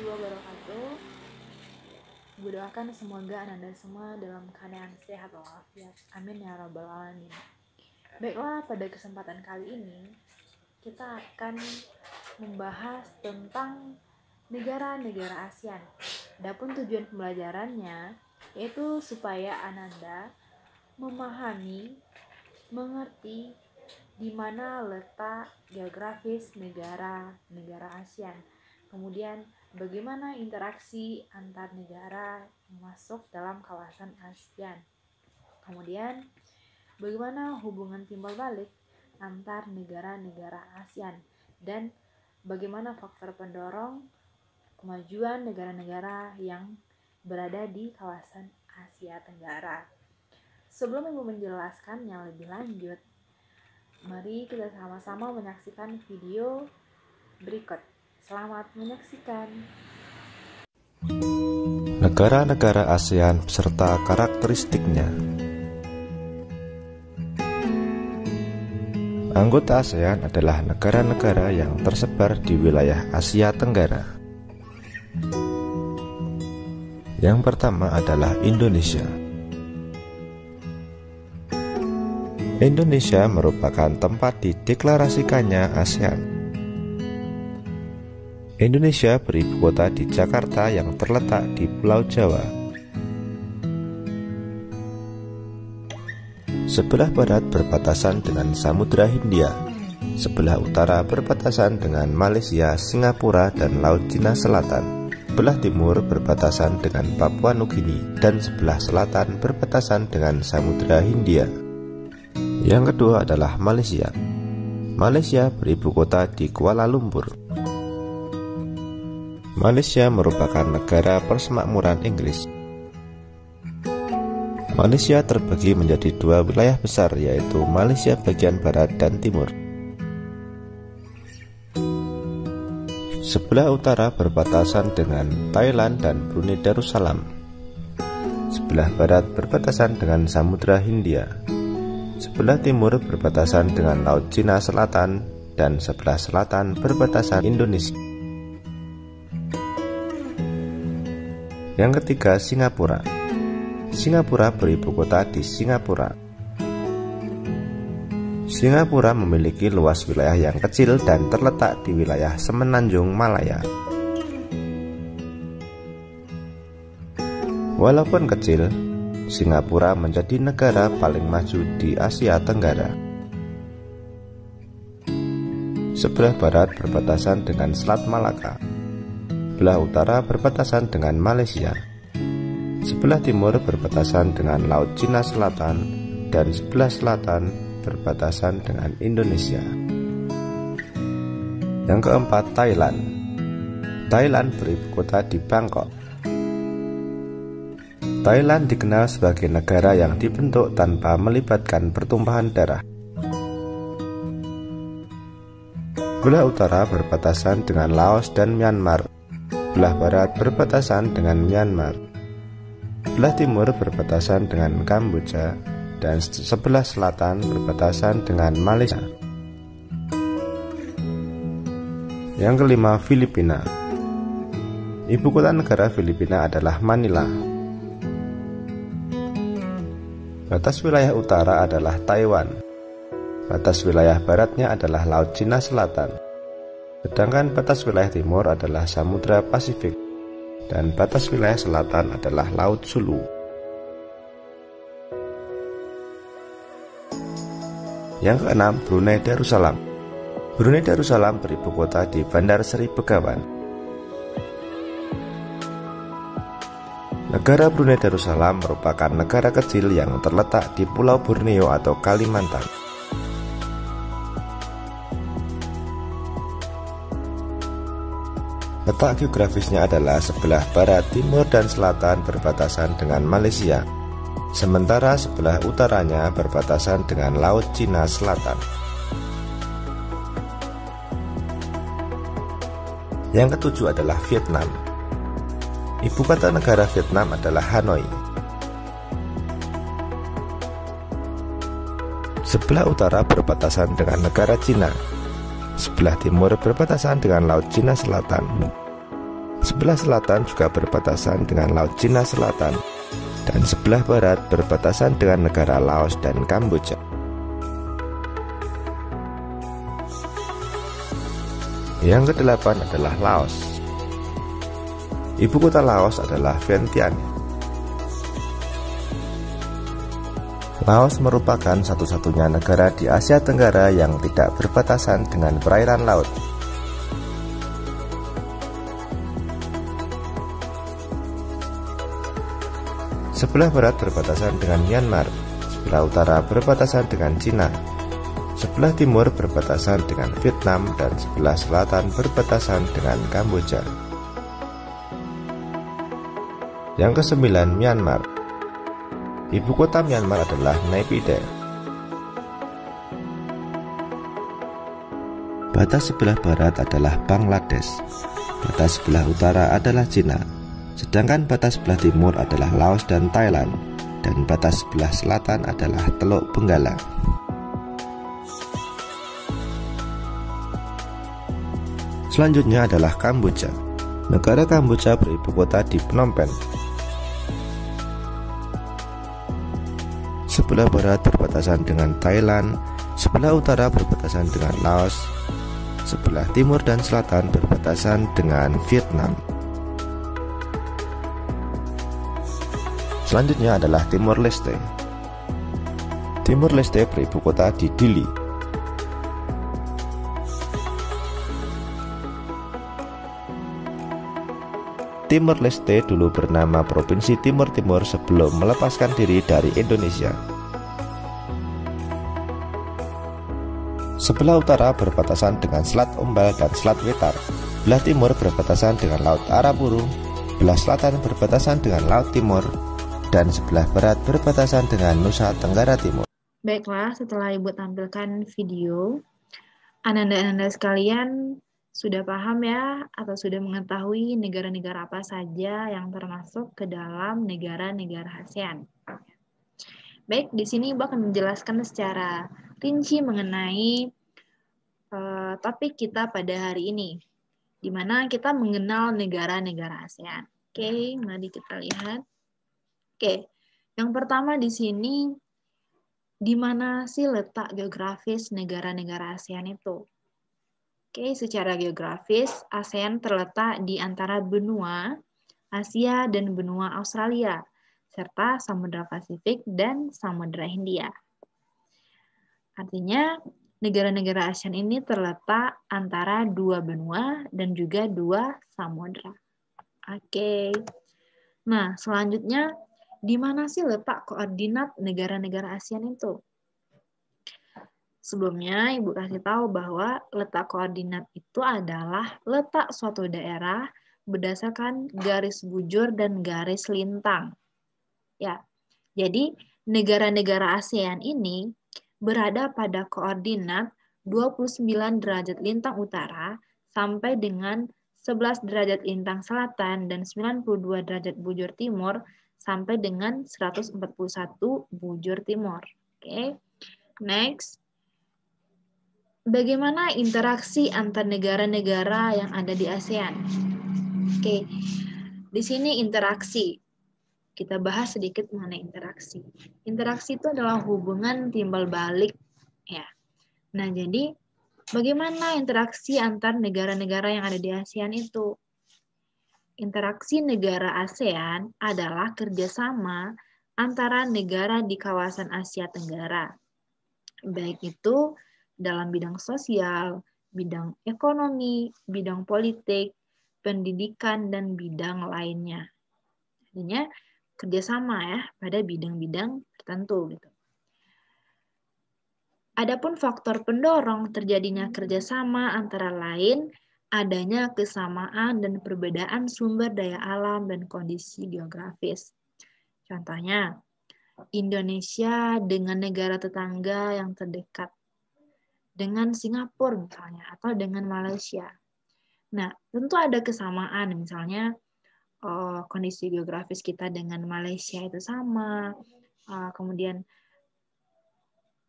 warahmatullahi wabarakatuh. Gue doakan semoga Anda semua dalam keadaan sehat walafiat. Amin ya rabbal alamin. Baiklah, pada kesempatan kali ini kita akan membahas tentang negara-negara ASEAN. Adapun tujuan pembelajarannya yaitu supaya Ananda memahami, mengerti di mana letak geografis negara-negara ASEAN. Kemudian bagaimana interaksi antar negara yang masuk dalam kawasan ASEAN. Kemudian bagaimana hubungan timbal balik antar negara-negara ASEAN dan bagaimana faktor pendorong kemajuan negara-negara yang berada di kawasan Asia Tenggara. Sebelum Ibu menjelaskan yang lebih lanjut, mari kita sama-sama menyaksikan video berikut. Selamat menyaksikan. Negara-negara ASEAN beserta karakteristiknya. Anggota ASEAN adalah negara-negara yang tersebar di wilayah Asia Tenggara. Yang pertama adalah Indonesia. Indonesia merupakan tempat dideklarasikannya ASEAN. Indonesia beribu kota di Jakarta yang terletak di Pulau Jawa. Sebelah barat berbatasan dengan Samudra Hindia, sebelah utara berbatasan dengan Malaysia, Singapura, dan Laut Cina Selatan. Sebelah timur berbatasan dengan Papua Nugini, dan sebelah selatan berbatasan dengan Samudra Hindia. Yang kedua adalah Malaysia. Malaysia beribu kota di Kuala Lumpur. Malaysia merupakan negara persemakmuran Inggris. Malaysia terbagi menjadi dua wilayah besar, yaitu Malaysia bagian barat dan timur. Sebelah utara berbatasan dengan Thailand dan Brunei Darussalam. Sebelah barat berbatasan dengan Samudra Hindia. Sebelah timur berbatasan dengan Laut Cina Selatan, dan sebelah selatan berbatasan Indonesia. Yang ketiga, Singapura. Singapura beribu kota di Singapura. Singapura memiliki luas wilayah yang kecil dan terletak di wilayah Semenanjung Malaya. Walaupun kecil, Singapura menjadi negara paling maju di Asia Tenggara. Sebelah barat berbatasan dengan Selat Malaka. Sebelah utara berbatasan dengan Malaysia. Sebelah timur berbatasan dengan Laut Cina Selatan, dan sebelah selatan berbatasan dengan Indonesia. Yang keempat, Thailand. Thailand beribu kota di Bangkok. Thailand dikenal sebagai negara yang dibentuk tanpa melibatkan pertumpahan darah. Sebelah utara berbatasan dengan Laos dan Myanmar. Sebelah barat berbatasan dengan Myanmar. Sebelah timur berbatasan dengan Kamboja, dan sebelah selatan berbatasan dengan Malaysia. Yang kelima, Filipina. Ibu kota negara Filipina adalah Manila. Batas wilayah utara adalah Taiwan. Batas wilayah baratnya adalah Laut Cina Selatan. Sedangkan batas wilayah timur adalah Samudra Pasifik, dan batas wilayah selatan adalah Laut Sulu. Yang keenam, Brunei Darussalam. Brunei Darussalam beribu kota di Bandar Seri Begawan. Negara Brunei Darussalam merupakan negara kecil yang terletak di Pulau Borneo atau Kalimantan. Letak geografisnya adalah sebelah barat, timur, dan selatan berbatasan dengan Malaysia, sementara sebelah utaranya berbatasan dengan Laut Cina Selatan. Yang ketujuh adalah Vietnam. Ibu kota negara Vietnam adalah Hanoi. Sebelah utara berbatasan dengan negara Cina. Sebelah timur berbatasan dengan Laut Cina Selatan. Sebelah selatan juga berbatasan dengan Laut Cina Selatan, dan sebelah barat berbatasan dengan negara Laos dan Kamboja. Yang kedelapan adalah Laos. Ibu kota Laos adalah Vientiane. Laos merupakan satu-satunya negara di Asia Tenggara yang tidak berbatasan dengan perairan laut. Sebelah barat berbatasan dengan Myanmar, sebelah utara berbatasan dengan Cina, sebelah timur berbatasan dengan Vietnam, dan sebelah selatan berbatasan dengan Kamboja. Yang kesembilan, Myanmar. Ibu kota Myanmar adalah Naypyidaw. Batas sebelah barat adalah Bangladesh, batas sebelah utara adalah Cina, sedangkan batas sebelah timur adalah Laos dan Thailand, dan batas sebelah selatan adalah Teluk Benggala. Selanjutnya adalah Kamboja. Negara Kamboja beribu kota di Phnom Penh. Sebelah barat berbatasan dengan Thailand, sebelah utara berbatasan dengan Laos, sebelah timur dan selatan berbatasan dengan Vietnam. Selanjutnya adalah Timor Leste. Timor Leste beribu kota di Dili. Timor Leste dulu bernama Provinsi Timur Timur sebelum melepaskan diri dari Indonesia. Sebelah utara berbatasan dengan Selat Umbal dan Selat Wetar. Belah timur berbatasan dengan Laut Arafuru. Belah selatan berbatasan dengan Laut Timur. Dan sebelah barat berbatasan dengan Nusa Tenggara Timur. Baiklah, setelah Ibu tampilkan video, Ananda-ananda sekalian sudah paham ya, atau sudah mengetahui negara-negara apa saja yang termasuk ke dalam negara-negara ASEAN. Baik, di sini Ibu akan menjelaskan secara rinci mengenai topik kita pada hari ini, di mana kita mengenal negara-negara ASEAN. Oke, mari kita lihat. Oke, yang pertama di sini, di mana sih letak geografis negara-negara ASEAN itu? Oke, secara geografis, ASEAN terletak di antara benua Asia dan benua Australia, serta Samudra Pasifik dan Samudra Hindia. Artinya, negara-negara ASEAN ini terletak antara dua benua dan juga dua samudra. Oke. Nah, selanjutnya, di mana sih letak koordinat negara-negara ASEAN itu? Sebelumnya, Ibu kasih tahu bahwa letak koordinat itu adalah letak suatu daerah berdasarkan garis bujur dan garis lintang. Ya, jadi negara-negara ASEAN ini berada pada koordinat 29 derajat lintang utara sampai dengan 11 derajat lintang selatan dan 92 derajat bujur timur sampai dengan 141 bujur timur. Oke. Next. Bagaimana interaksi antar negara-negara yang ada di ASEAN? Oke. Di sini interaksi. Kita bahas sedikit mengenai interaksi. Interaksi itu adalah hubungan timbal balik, ya. Nah, jadi bagaimana interaksi antar negara-negara yang ada di ASEAN itu? Interaksi negara ASEAN adalah kerjasama antara negara di kawasan Asia Tenggara, baik itu dalam bidang sosial, bidang ekonomi, bidang politik, pendidikan, dan bidang lainnya. Artinya kerjasama ya pada bidang-bidang tertentu gitu. Adapun faktor pendorong terjadinya kerjasama antara lain adanya kesamaan dan perbedaan sumber daya alam dan kondisi geografis. Contohnya, Indonesia dengan negara tetangga yang terdekat, dengan Singapura misalnya, atau dengan Malaysia. Nah, tentu ada kesamaan, misalnya kondisi geografis kita dengan Malaysia itu sama, kemudian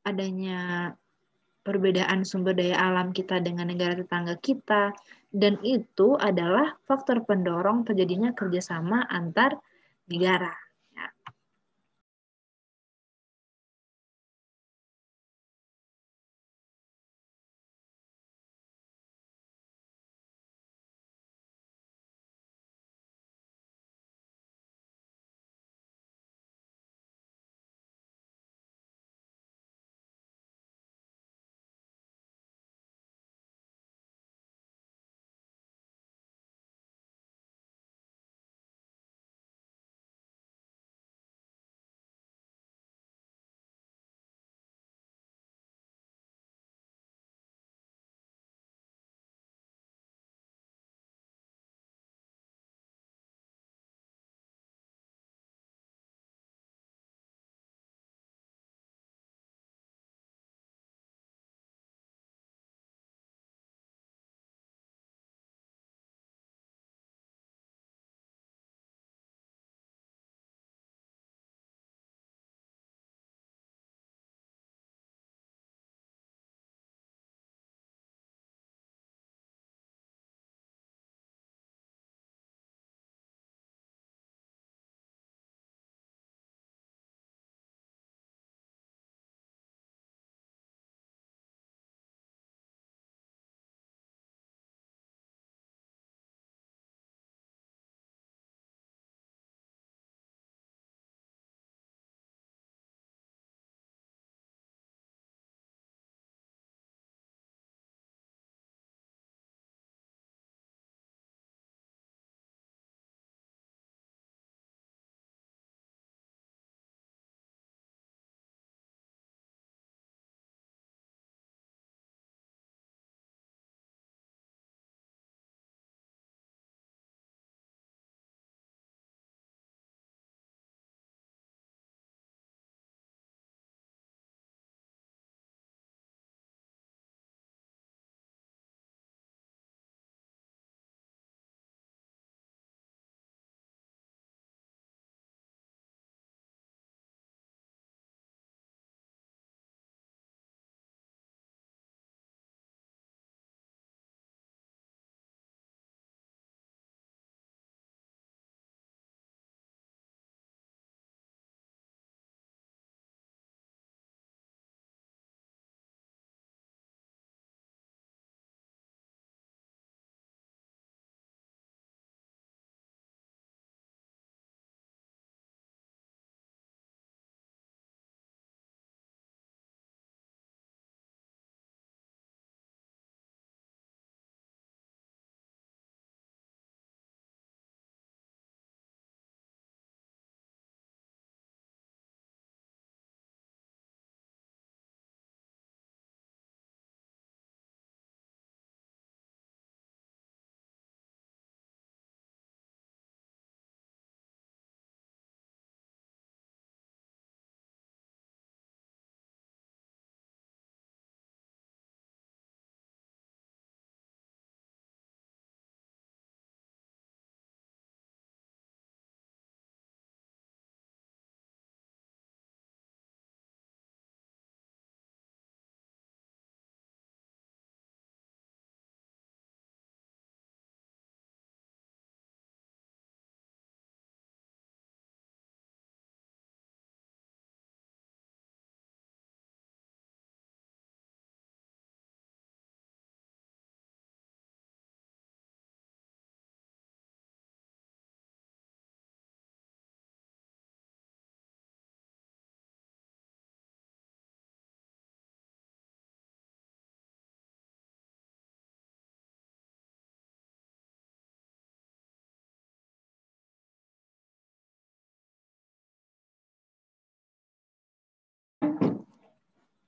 adanya perbedaan sumber daya alam kita dengan negara tetangga kita, dan itu adalah faktor pendorong terjadinya kerjasama antar negara. Ya.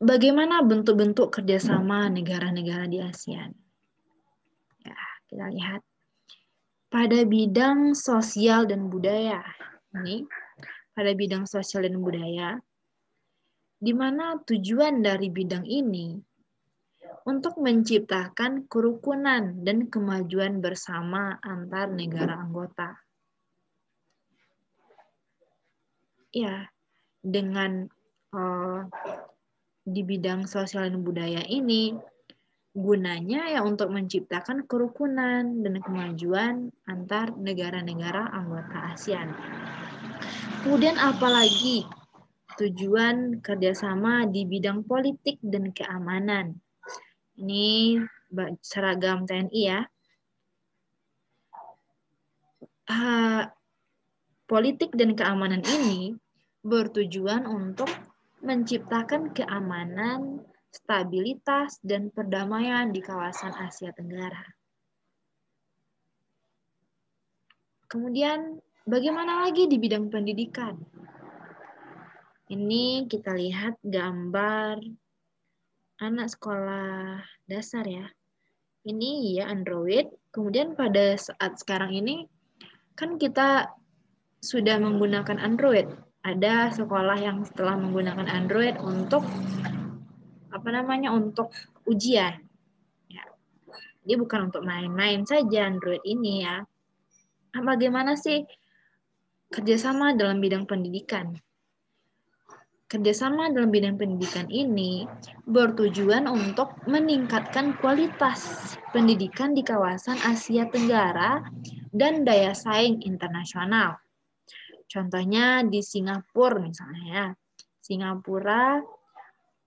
Bagaimana bentuk-bentuk kerjasama negara-negara di ASEAN? Ya, kita lihat. Pada bidang sosial dan budaya, pada bidang sosial dan budaya, di mana tujuan dari bidang ini untuk menciptakan kerukunan dan kemajuan bersama antar negara anggota. Ya, dengan di bidang sosial dan budaya ini gunanya ya untuk menciptakan kerukunan dan kemajuan antar negara-negara anggota ASEAN. Kemudian apalagi tujuan kerjasama di bidang politik dan keamanan. Ini seragam TNI ya. Politik dan keamanan ini bertujuan untuk menciptakan keamanan, stabilitas, dan perdamaian di kawasan Asia Tenggara. Kemudian, bagaimana lagi di bidang pendidikan? Ini kita lihat gambar anak sekolah dasar ya. Ini ya Android. Kemudian pada saat sekarang ini, kan kita sudah menggunakan Android. Ada sekolah yang setelah menggunakan Android untuk untuk ujian. Ya. Jadi bukan untuk main-main saja Android ini ya. Bagaimana sih kerjasama dalam bidang pendidikan? Kerjasama dalam bidang pendidikan ini bertujuan untuk meningkatkan kualitas pendidikan di kawasan Asia Tenggara dan daya saing internasional. Contohnya di Singapura misalnya ya. Singapura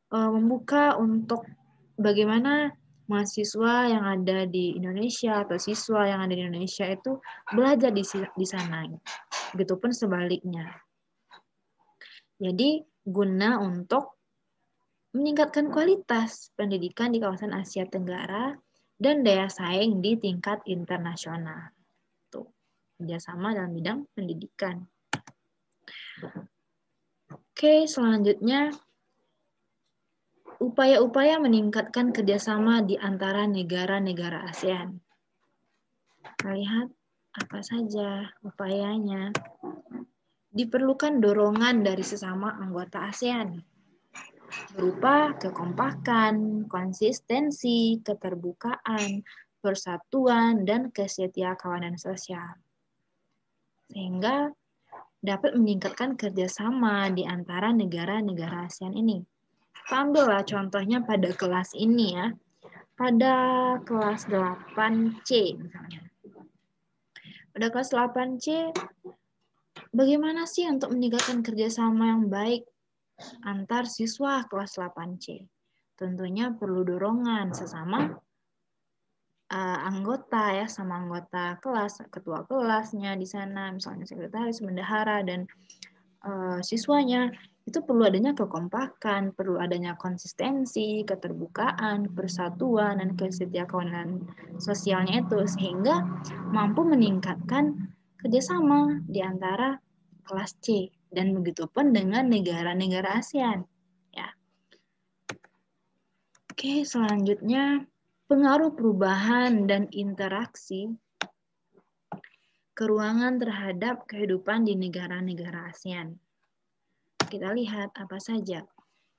membuka untuk bagaimana mahasiswa yang ada di Indonesia atau siswa yang ada di Indonesia itu belajar di sana. Begitupun sebaliknya. Jadi guna untuk meningkatkan kualitas pendidikan di kawasan Asia Tenggara dan daya saing di tingkat internasional. Tuh, kerjasama dalam bidang pendidikan. Oke, selanjutnya upaya-upaya meningkatkan kerjasama di antara negara-negara ASEAN. Kita lihat apa saja upayanya. Diperlukan dorongan dari sesama anggota ASEAN berupa kekompakan, konsistensi, keterbukaan, persatuan, dan kesetiakawanan sosial. Sehingga dapat meningkatkan kerjasama di antara negara-negara ASEAN ini. Kita ambillah contohnya pada kelas ini ya. Pada kelas 8C misalnya. Pada kelas 8C, bagaimana sih untuk meningkatkan kerjasama yang baik antar siswa kelas 8C? Tentunya perlu dorongan sesama anggota ya, sama anggota kelas, ketua kelasnya di sana, misalnya sekretaris, bendahara, dan siswanya. Itu perlu adanya kekompakan, perlu adanya konsistensi, keterbukaan, persatuan, dan kesetiakawanan sosialnya itu, sehingga mampu meningkatkan kerjasama di antara kelas C, dan begitu pun dengan negara-negara ASEAN. Ya. Oke, selanjutnya pengaruh perubahan dan interaksi keruangan terhadap kehidupan di negara-negara ASEAN. Kita lihat apa saja.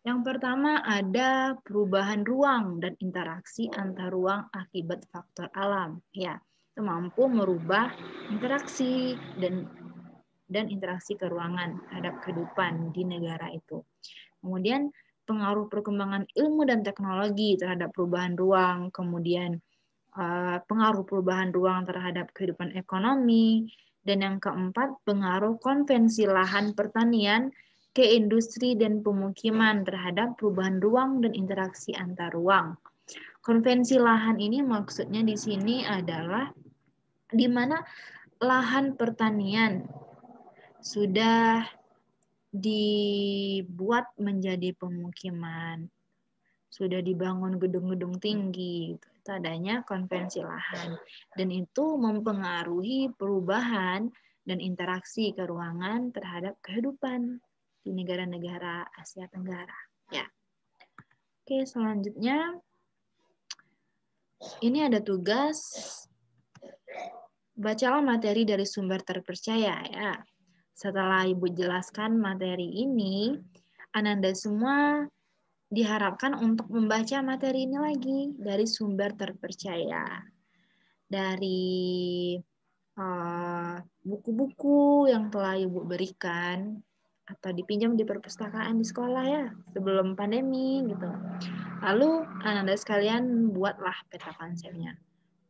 Yang pertama ada perubahan ruang dan interaksi antar ruang akibat faktor alam. Ya, itu mampu merubah interaksi dan interaksi keruangan terhadap kehidupan di negara itu. Kemudian pengaruh perkembangan ilmu dan teknologi terhadap perubahan ruang, kemudian pengaruh perubahan ruang terhadap kehidupan ekonomi, dan yang keempat pengaruh konvensi lahan pertanian ke industri dan pemukiman terhadap perubahan ruang dan interaksi antar ruang. Konvensi lahan ini maksudnya di sini adalah di mana lahan pertanian sudah dibuat menjadi pemukiman, sudah dibangun gedung-gedung tinggi, itu adanya konvensi lahan. Dan itu mempengaruhi perubahan dan interaksi keruangan terhadap kehidupan di negara-negara Asia Tenggara. Ya. Oke, selanjutnya ini ada tugas bacalah materi dari sumber terpercaya ya. Setelah Ibu jelaskan materi ini, Ananda semua diharapkan untuk membaca materi ini lagi dari sumber terpercaya. Dari buku-buku yang telah Ibu berikan, atau dipinjam di perpustakaan di sekolah ya sebelum pandemi gitu. Lalu Anda sekalian buatlah peta konsepnya.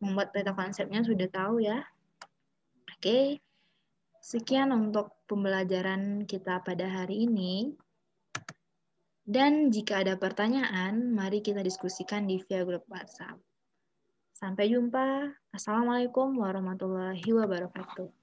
Membuat peta konsepnya sudah tahu ya. Oke, sekian untuk pembelajaran kita pada hari ini. Dan jika ada pertanyaan, mari kita diskusikan di via grup WhatsApp. Sampai jumpa. Assalamualaikum warahmatullahi wabarakatuh.